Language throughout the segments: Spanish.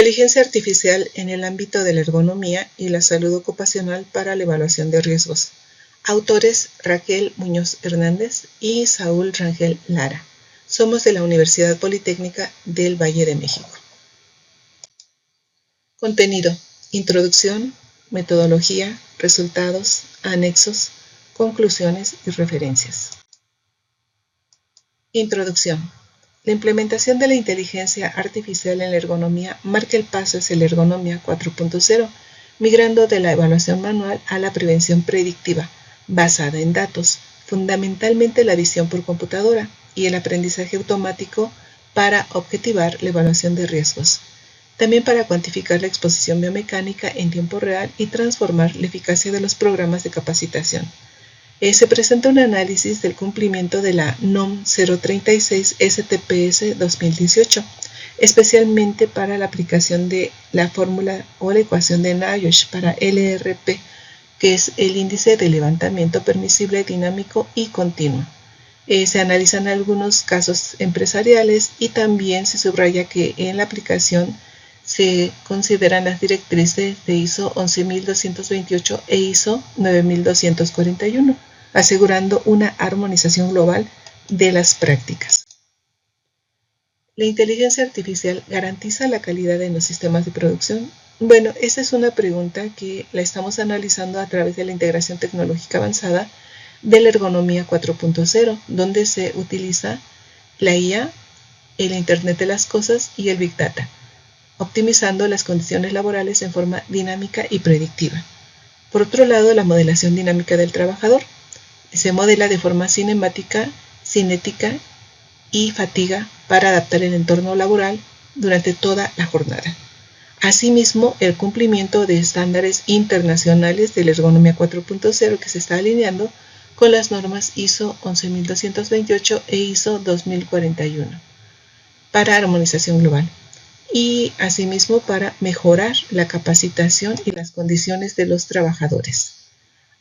Inteligencia artificial en el ámbito de la ergonomía y la salud ocupacional para la evaluación de riesgos. Autores Raquel Muñoz Hernández y Saúl Rangel Lara. Somos de la Universidad Politécnica del Valle de México. Contenido: introducción, metodología, resultados, anexos, conclusiones y referencias. Introducción. La implementación de la inteligencia artificial en la ergonomía marca el paso hacia la ergonomía 4.0, migrando de la evaluación manual a la prevención predictiva, basada en datos, fundamentalmente la visión por computadora y el aprendizaje automático para objetivar la evaluación de riesgos. También para cuantificar la exposición biomecánica en tiempo real y transformar la eficacia de los programas de capacitación. Se presenta un análisis del cumplimiento de la NOM 036 STPS 2018, especialmente para la aplicación de la fórmula o la ecuación de NIOSH para LRP, que es el índice de levantamiento permisible dinámico y continuo. Se analizan algunos casos empresariales y también se subraya que en la aplicación se consideran las directrices de ISO 11228 e ISO 9241, asegurando una armonización global de las prácticas. ¿La inteligencia artificial garantiza la calidad en los sistemas de producción? Bueno, esta es una pregunta que la estamos analizando a través de la integración tecnológica avanzada de la ergonomía 4.0, donde se utiliza la IA, el Internet de las Cosas y el Big Data, optimizando las condiciones laborales en forma dinámica y predictiva. Por otro lado, la modelación dinámica del trabajador se modela de forma cinética y fatiga para adaptar el entorno laboral durante toda la jornada. Asimismo, el cumplimiento de estándares internacionales de la ergonomía 4.0 que se está alineando con las normas ISO 11228 e ISO 2041 para armonización global y asimismo para mejorar la capacitación y las condiciones de los trabajadores.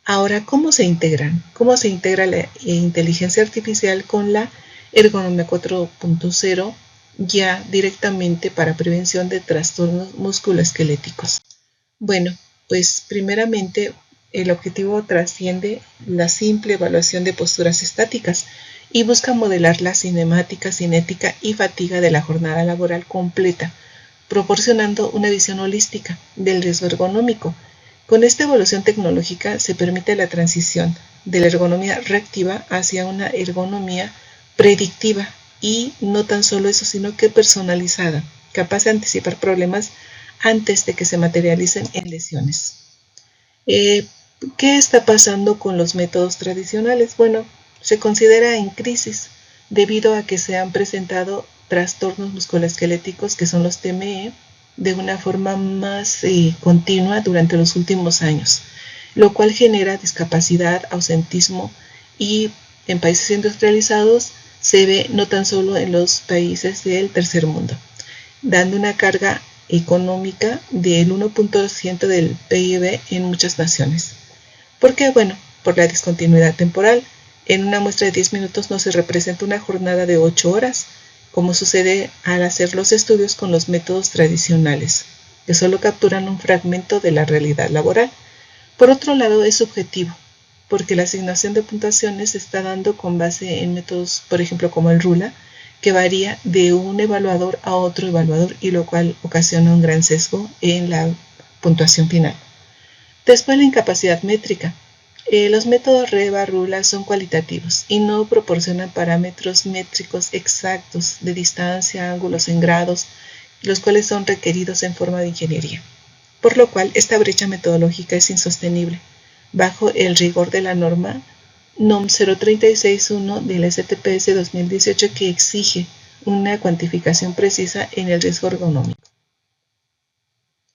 Ahora, ¿cómo se integran? ¿Cómo se integra la inteligencia artificial con la ergonomía 4.0 ya directamente para prevención de trastornos musculoesqueléticos? Bueno, pues primeramente el objetivo trasciende la simple evaluación de posturas estáticas y busca modelar la cinética y fatiga de la jornada laboral completa, proporcionando una visión holística del riesgo ergonómico. Con esta evolución tecnológica se permite la transición de la ergonomía reactiva hacia una ergonomía predictiva y no tan solo eso, sino que personalizada, capaz de anticipar problemas antes de que se materialicen en lesiones. ¿Qué está pasando con los métodos tradicionales? Bueno, se considera en crisis debido a que se han presentado trastornos musculoesqueléticos que son los TME de una forma más continua durante los últimos años, lo cual genera discapacidad, ausentismo y en países industrializados se ve no tan solo en los países del tercer mundo, dando una carga económica del 1% del PIB en muchas naciones. ¿Por qué? Bueno, por la discontinuidad temporal. En una muestra de 10 minutos no se representa una jornada de 8 horas, como sucede al hacer los estudios con los métodos tradicionales, que solo capturan un fragmento de la realidad laboral. Por otro lado, es subjetivo, porque la asignación de puntuaciones se está dando con base en métodos, por ejemplo, como el RULA, que varía de un evaluador a otro evaluador y lo cual ocasiona un gran sesgo en la puntuación final. Después, la incapacidad métrica. Los métodos REVA, RULA son cualitativos y no proporcionan parámetros métricos exactos de distancia, ángulos en grados, los cuales son requeridos en forma de ingeniería. Por lo cual, esta brecha metodológica es insostenible, bajo el rigor de la norma NOM 0361 del STPS 2018 que exige una cuantificación precisa en el riesgo ergonómico.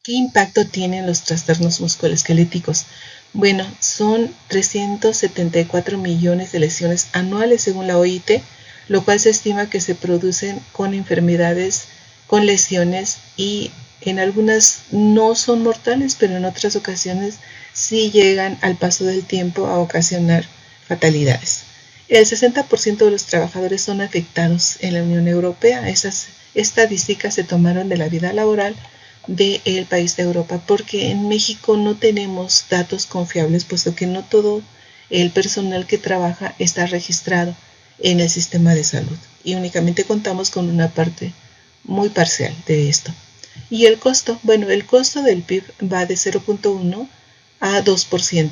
¿Qué impacto tienen los trastornos musculoesqueléticos? Bueno, son 374 millones de lesiones anuales según la OIT, lo cual se estima que se producen con enfermedades, con lesiones y en algunas no son mortales, pero en otras ocasiones sí llegan al paso del tiempo a ocasionar fatalidades. El 60% de los trabajadores son afectados en la Unión Europea. Esas estadísticas se tomaron de la vida laboral del país de Europa, porque en México no tenemos datos confiables, puesto que no todo el personal que trabaja está registrado en el sistema de salud y únicamente contamos con una parte muy parcial de esto. Y el costo, bueno, el costo del PIB va de 0.1 a 2%.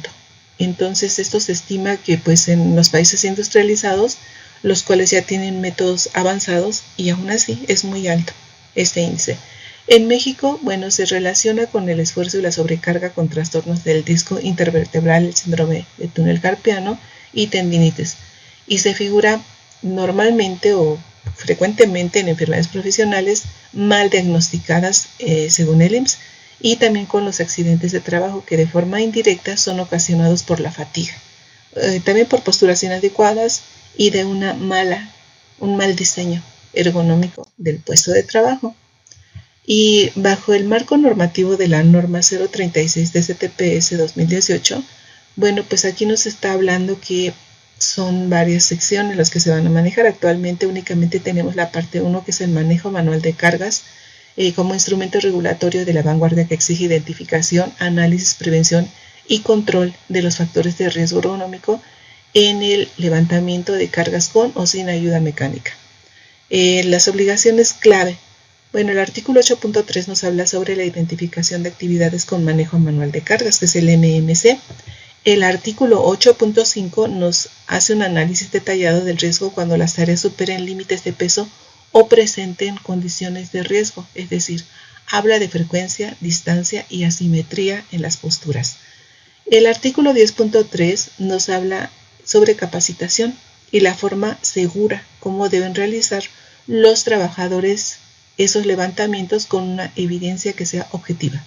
Entonces esto se estima que pues en los países industrializados, los cuales ya tienen métodos avanzados, y aún así es muy alto este índice. En México, bueno, se relaciona con el esfuerzo y la sobrecarga con trastornos del disco intervertebral, el síndrome de túnel carpiano y tendinitis. Y se figura normalmente o frecuentemente en enfermedades profesionales mal diagnosticadas según el IMSS, y también con los accidentes de trabajo que de forma indirecta son ocasionados por la fatiga, también por posturas inadecuadas y de un mal diseño ergonómico del puesto de trabajo. Y bajo el marco normativo de la norma 036 de CTPS 2018, bueno, pues aquí nos está hablando que son varias secciones las que se van a manejar. Actualmente únicamente tenemos la parte 1, que es el manejo manual de cargas, como instrumento regulatorio de la vanguardia que exige identificación, análisis, prevención y control de los factores de riesgo ergonómico en el levantamiento de cargas con o sin ayuda mecánica. Las obligaciones clave. Bueno, el artículo 8.3 nos habla sobre la identificación de actividades con manejo manual de cargas, que es el MMC. El artículo 8.5 nos hace un análisis detallado del riesgo cuando las tareas superen límites de peso o presenten condiciones de riesgo, es decir, habla de frecuencia, distancia y asimetría en las posturas. El artículo 10.3 nos habla sobre capacitación y la forma segura como deben realizar los trabajadores esos levantamientos con una evidencia que sea objetiva.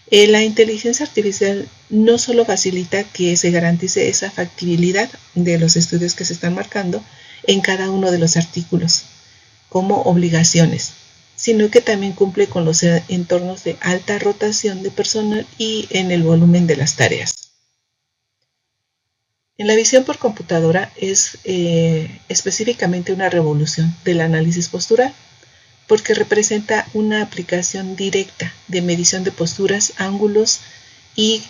La inteligencia artificial no solo facilita que se garantice esa factibilidad de los estudios que se están marcando en cada uno de los artículos como obligaciones, sino que también cumple con los entornos de alta rotación de personal y en el volumen de las tareas. En la visión por computadora es específicamente una revolución del análisis postural, porque representa una aplicación directa de medición de posturas, ángulos y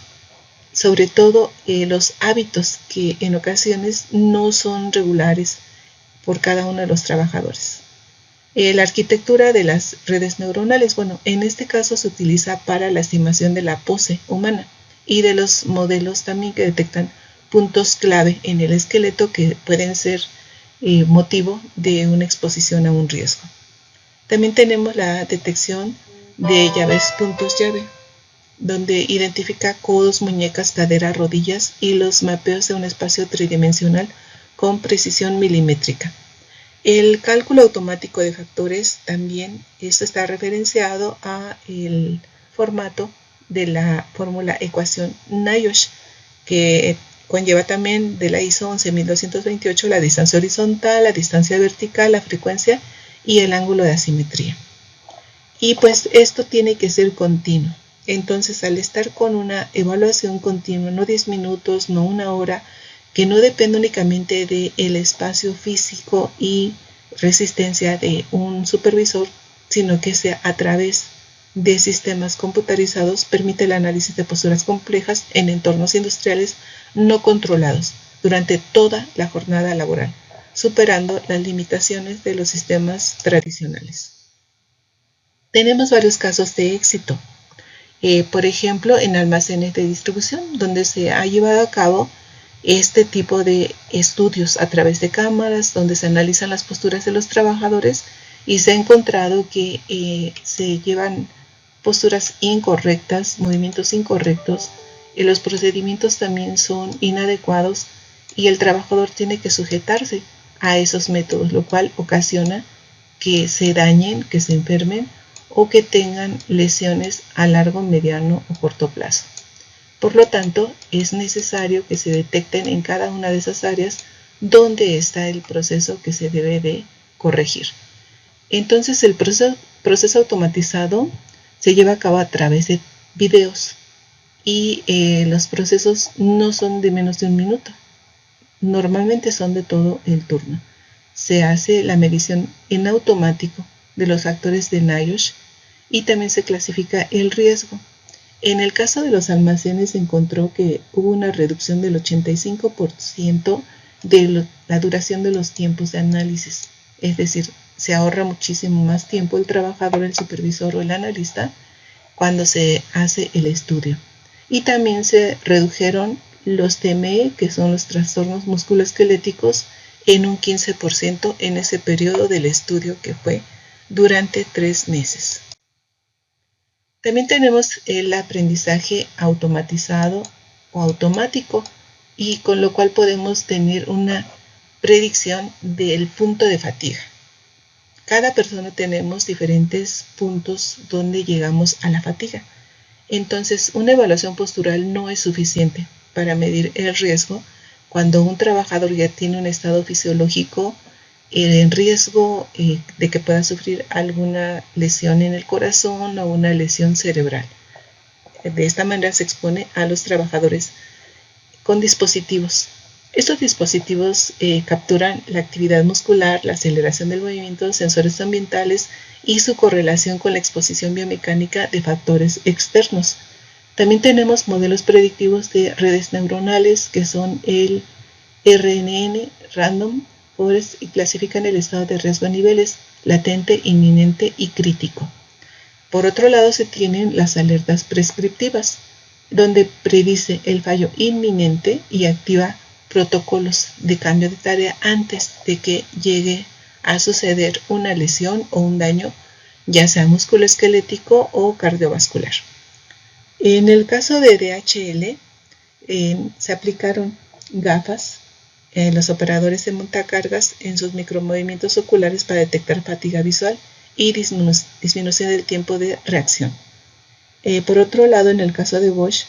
sobre todo los hábitos que en ocasiones no son regulares por cada uno de los trabajadores. La arquitectura de las redes neuronales, bueno, en este caso se utiliza para la estimación de la pose humana y de los modelos también que detectan puntos clave en el esqueleto que pueden ser motivo de una exposición a un riesgo. También tenemos la detección de llaves puntos llave, donde identifica codos, muñecas, cadera, rodillas y los mapeos de un espacio tridimensional con precisión milimétrica. El cálculo automático de factores también, esto está referenciado a el formato de la fórmula ecuación NIOSH, que conlleva también de la ISO 11228 la distancia horizontal, la distancia vertical, la frecuencia y el ángulo de asimetría. Y pues esto tiene que ser continuo. Entonces, al estar con una evaluación continua, no 10 minutos, no una hora, que no depende únicamente del espacio físico y resistencia de un supervisor, sino que sea a través de sistemas computarizados, permite el análisis de posturas complejas en entornos industriales no controlados durante toda la jornada laboral, superando las limitaciones de los sistemas tradicionales. Tenemos varios casos de éxito, por ejemplo, en almacenes de distribución, donde se ha llevado a cabo este tipo de estudios a través de cámaras, donde se analizan las posturas de los trabajadores y se ha encontrado que se llevan posturas incorrectas, movimientos incorrectos, y los procedimientos también son inadecuados y el trabajador tiene que sujetarse a esos métodos, lo cual ocasiona que se dañen, que se enfermen o que tengan lesiones a largo, mediano o corto plazo. Por lo tanto, es necesario que se detecten en cada una de esas áreas dónde está el proceso que se debe de corregir. Entonces, el proceso automatizado se lleva a cabo a través de videos y los procesos no son de menos de un minuto. Normalmente son de todo el turno. Se hace la medición en automático de los factores de NIOSH y también se clasifica el riesgo. En el caso de los almacenes se encontró que hubo una reducción del 85% de la duración de los tiempos de análisis. Es decir, se ahorra muchísimo más tiempo el trabajador, el supervisor o el analista cuando se hace el estudio. Y también se redujeron los TME, que son los trastornos musculoesqueléticos, en un 15% en ese periodo del estudio que fue durante 3 meses. También tenemos el aprendizaje automatizado o automático, y con lo cual podemos tener una predicción del punto de fatiga. Cada persona tenemos diferentes puntos donde llegamos a la fatiga. Entonces, una evaluación postural no es suficiente para medir el riesgo cuando un trabajador ya tiene un estado fisiológico en riesgo de que pueda sufrir alguna lesión en el corazón o una lesión cerebral. De esta manera se expone a los trabajadores con dispositivos. Estos dispositivos capturan la actividad muscular, la aceleración del movimiento, sensores ambientales y su correlación con la exposición biomecánica de factores externos. También tenemos modelos predictivos de redes neuronales que son el RNN, Random Forest, y clasifican el estado de riesgo a niveles latente, inminente y crítico. Por otro lado, se tienen las alertas prescriptivas, donde predice el fallo inminente y activa protocolos de cambio de tarea antes de que llegue a suceder una lesión o un daño, ya sea musculoesquelético o cardiovascular. En el caso de DHL, se aplicaron gafas los operadores de montacargas en sus micromovimientos oculares para detectar fatiga visual y disminución del tiempo de reacción. Por otro lado, en el caso de Bosch,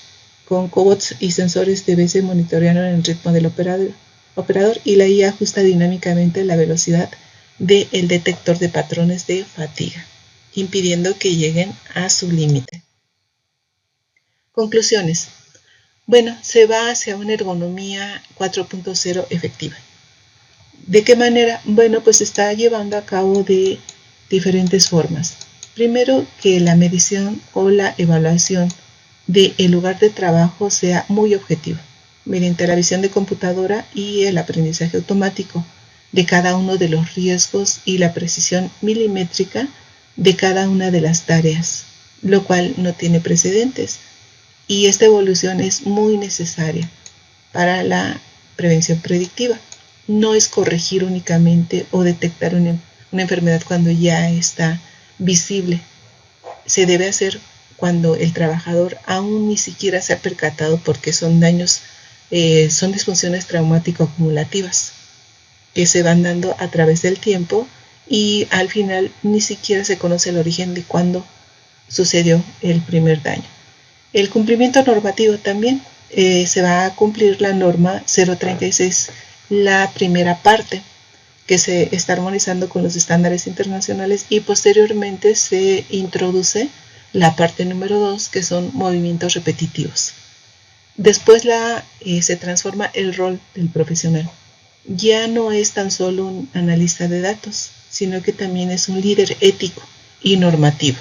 con cobots y sensores de vez se monitorearon el ritmo del operador y la IA ajusta dinámicamente la velocidad del detector de patrones de fatiga, impidiendo que lleguen a su límite. Conclusiones. Bueno, se va hacia una ergonomía 4.0 efectiva. ¿De qué manera? Bueno, pues se está llevando a cabo de diferentes formas. Primero, que la medición o la evaluación del lugar de trabajo sea muy objetiva, mediante la visión de computadora y el aprendizaje automático de cada uno de los riesgos y la precisión milimétrica de cada una de las tareas, lo cual no tiene precedentes. Y esta evolución es muy necesaria para la prevención predictiva. No es corregir únicamente o detectar una enfermedad cuando ya está visible. Se debe hacer cuando el trabajador aún ni siquiera se ha percatado, porque son daños, son disfunciones traumático-acumulativas que se van dando a través del tiempo y al final ni siquiera se conoce el origen de cuándo sucedió el primer daño. El cumplimiento normativo también se va a cumplir la norma 036, la primera parte, que se está armonizando con los estándares internacionales, y posteriormente se introduce la parte número 2, que son movimientos repetitivos. Después se transforma el rol del profesional. Ya no es tan solo un analista de datos, sino que también es un líder ético y normativo,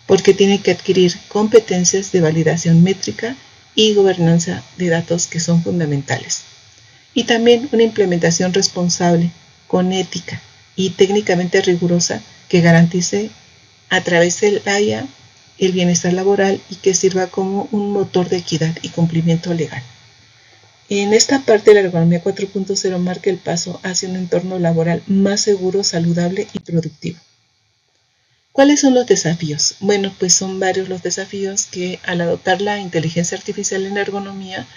porque tiene que adquirir competencias de validación métrica y gobernanza de datos que son fundamentales. Y también una implementación responsable, con ética y técnicamente rigurosa, que garantice a través del IA el bienestar laboral y que sirva como un motor de equidad y cumplimiento legal. En esta parte, la ergonomía 4.0 marca el paso hacia un entorno laboral más seguro, saludable y productivo. ¿Cuáles son los desafíos? Bueno, pues son varios los desafíos que, al adoptar la inteligencia artificial en la ergonomía,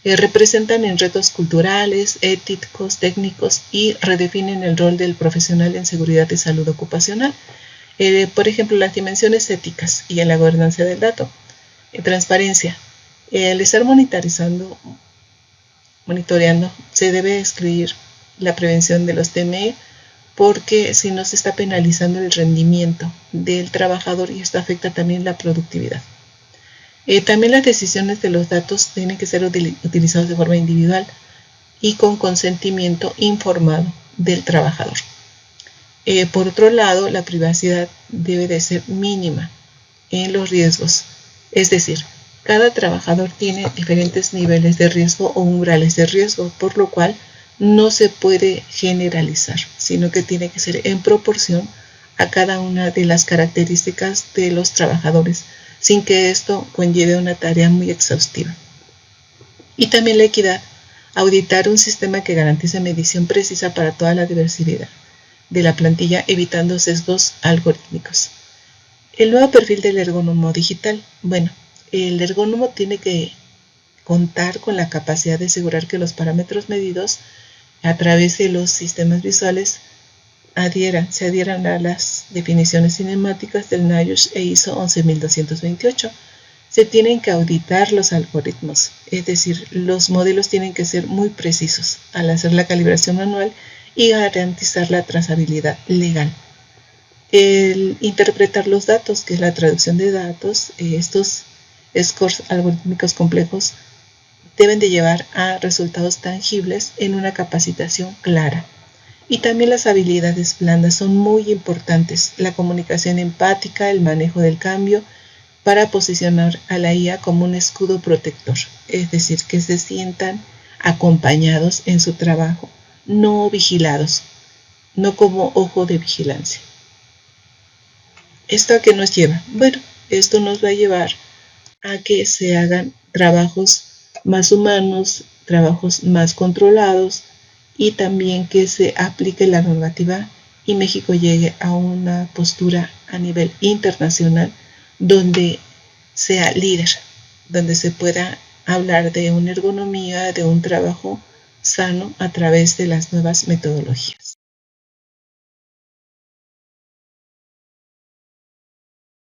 representan en retos culturales, éticos, técnicos, y redefinen el rol del profesional en seguridad y salud ocupacional. Por ejemplo, las dimensiones éticas y en la gobernanza del dato. Transparencia. Al estar monitoreando, se debe excluir la prevención de los TME, porque si no se está penalizando el rendimiento del trabajador y esto afecta también la productividad. También las decisiones de los datos tienen que ser utilizados de forma individual y con consentimiento informado del trabajador. Por otro lado, la privacidad debe de ser mínima en los riesgos. Es decir, cada trabajador tiene diferentes niveles de riesgo o umbrales de riesgo, por lo cual no se puede generalizar, sino que tiene que ser en proporción a cada una de las características de los trabajadores, sin que esto conlleve una tarea muy exhaustiva. Y también la equidad, auditar un sistema que garantice medición precisa para toda la diversidad de la plantilla, evitando sesgos algorítmicos. El nuevo perfil del ergónomo digital. Bueno, el ergónomo tiene que contar con la capacidad de asegurar que los parámetros medidos a través de los sistemas visuales se adhieran a las definiciones cinemáticas del NIOSH e ISO 11228. Se tienen que auditar los algoritmos, es decir, los modelos tienen que ser muy precisos al hacer la calibración manual y garantizar la trazabilidad legal. El interpretar los datos, que es la traducción de datos, estos scores algorítmicos complejos deben de llevar a resultados tangibles en una capacitación clara. Y también las habilidades blandas son muy importantes, la comunicación empática, el manejo del cambio, para posicionar a la IA como un escudo protector, es decir, que se sientan acompañados en su trabajo, no vigilados, no como ojo de vigilancia. ¿Esto a qué nos lleva? Bueno, esto nos va a llevar a que se hagan trabajos más humanos, trabajos más controlados y también que se aplique la normativa y México llegue a una postura a nivel internacional donde sea líder, donde se pueda hablar de una ergonomía, de un trabajo sano a través de las nuevas metodologías.